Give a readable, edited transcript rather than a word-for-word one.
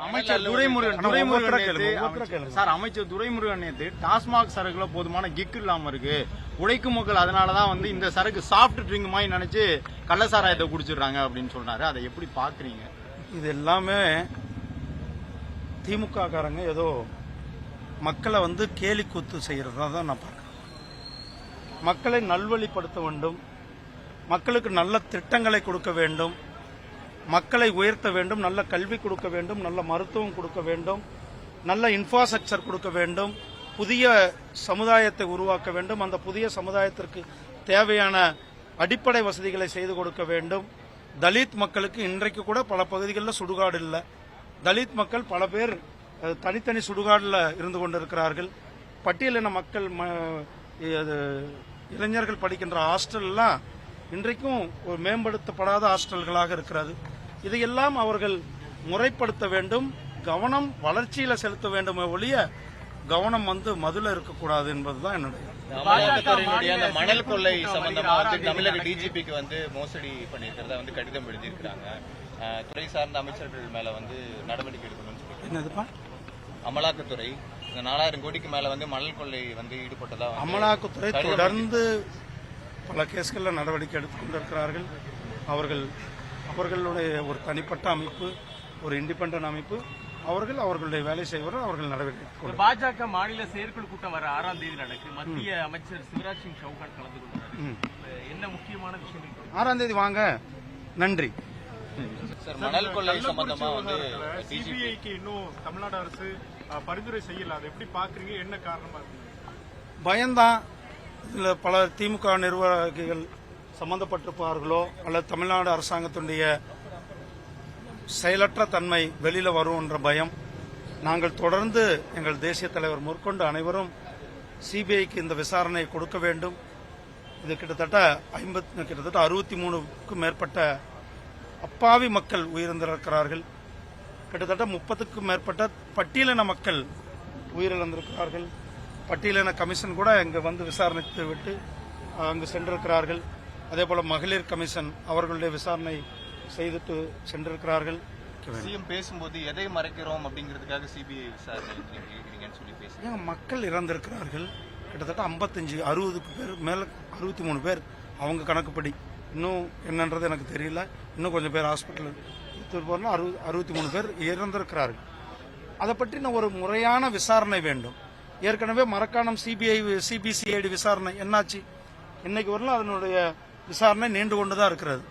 அமைச்சர் துரைமுருகன் நேத்து டாஸ்மாக் சரக்குல போதுமான கிக் இல்லாம இருக்கு, உழைக்கும் மக்கள் அதனாலதான் இந்த சரக்கு சாஃப்ட் ட்ரிங்க் மாதிரி நினைச்சு கள்ளசாராயத்தை குடிச்சிடுறாங்க அப்படின்னு சொல்றாரு. அதை எப்படி பாக்குறீங்க? இது எல்லாமே திமுக காரங்க ஏதோ மக்களை கேலி கூத்து செய்யறதா தான் நான் பார்க்கிறேன். மக்களை நல்வழிப்படுத்த வேண்டும், மக்களுக்கு நல்ல திட்டங்களை கொடுக்க வேண்டும், மக்களை உயர்த்த வேண்டும், நல்ல கல்வி கொடுக்க வேண்டும், நல்ல மருத்துவம் கொடுக்க வேண்டும், நல்ல இன்ஃப்ராஸ்ட்ரக்சர் கொடுக்க வேண்டும், புதிய சமுதாயத்தை உருவாக்க வேண்டும், அந்த புதிய சமுதாயத்திற்கு தேவையான அடிப்படை வசதிகளை செய்து கொடுக்க வேண்டும். தலித் மக்களுக்கு இன்றைக்கு கூட பல பகுதிகளில் சுடுகாடு இல்லை. தலித் மக்கள் பல பேர் தனித்தனி சுடுகாடில் இருந்து கொண்டிருக்கிறார்கள். பட்டியலின மக்கள் இளைஞர்கள் படிக்கின்ற ஹாஸ்டல்லாம் இன்றைக்கும் ஒரு மேம்படுத்தப்படாத ஹாஸ்டல்களாக இருக்கிறது. இதையெல்லாம் அவர்கள் முறைப்படுத்த வேண்டும், கவனம் வளர்ச்சியில செலுத்த வேண்டும் ஒழிய கவனம் மதுல இருக்கக்கூடாது என்பதுதான் என்னுடைய. மணல் கொள்ளை சம்பந்தமா தமிழக டிஜிபிக்கு மோசடி பண்ணிருக்கிறதா கடிதம் எழுதியிருக்கிறாங்க. துறை சார்ந்த அமைச்சர்கள் மேல நடவடிக்கை எடுக்கணும்னு சொல்லி. என்னதுப்பா? அமலாக்கத்துறை 4000 கோடிக்கு மேல மணல் கொள்ளை ஈடுபட்டதா அமலாக்கத்துறை தொடர்ந்து பல கேஸ்களில் நடவடிக்கை எடுத்துக்கொண்டிருக்கிறார்கள். அவர்களுடைய ஒரு தனிப்பட்ட அமைப்பு, ஒரு இண்டிபெண்டன்ட் அமைப்பு, அவர்களுடைய வேலை செய்வார்கள், அவர்கள் நடவடிக்கை. பாஜக மாநில செயற்குழு கூட்டம் வர 6ஆம் தேதி நடக்கும். மத்திய அமைச்சர் சிவராஜ் சிங் சௌகான் கலந்து கொண்டார். என்ன முக்கியமான விஷயங்கள்? 6ஆம் தேதி வாங்க. நன்றி. மணல் கொள்ளை சம்பந்தமா சிபிஐக்கு இன்னும் தமிழ்நாடு அரசு பரிந்துரை செய்யல, அதை எப்படி பாக்குறீங்க? என்ன காரணமா இருக்கு? பயம்தான். இதுல பல திமுக நிர்வாகிகள் சம்பந்தப்பட்டிருப்பார்களோ அல்லது தமிழ்நாடு அரசாங்கத்தினுடைய செயலற்ற தன்மை வெளியில வரும் என்ற பயம். நாங்கள் தொடர்ந்து எங்கள் தேசிய தலைவர் மேற்கொண்டு அனைவரும் சிபிஐக்கு இந்த விசாரணையை கொடுக்க வேண்டும். இது கிட்டத்தட்ட 63க்கும் மேற்பட்ட அப்பாவி மக்கள் உயிரிழந்திருக்கிறார்கள். கிட்டத்தட்ட 30க்கும் மேற்பட்ட பட்டியலின மக்கள் உயிரிழந்திருக்கிறார்கள். பட்டியலின கமிஷன் கூட இங்கு விசாரணைத்து விட்டு அங்கு சென்றிருக்கிறார்கள். அதே போல மகளிர் கமிஷன் அவர்களுடைய விசாரணை செய்துட்டு சென்றிருக்கிறார்கள். சிஎம் பேசும்போது எதை மறைக்கிறோம் அப்படிங்கிறதுக்காக சிபிஐ விசாரணை சொல்லி பேசுறாங்க. மக்கள் இறந்திருக்கிறார்கள். கிட்டத்தட்ட 55-60 பேர் மேல 63 பேர் அவங்க கணக்குப்படி. இன்னும் என்னன்றது எனக்கு தெரியல. இன்னும் கொஞ்சம் பேர் ஹாஸ்பிட்டல் 63 பேர் இறந்திருக்கிறார்கள். அதை பற்றி ஒரு முறையான விசாரணை வேண்டும். ஏற்கனவே மரக்காணம் சிபிசிஐடி விசாரணை என்னாச்சு? இன்னைக்கு வரலாம் அதனுடைய விசாரணை நீண்டு கொண்டுதான் இருக்கிறது.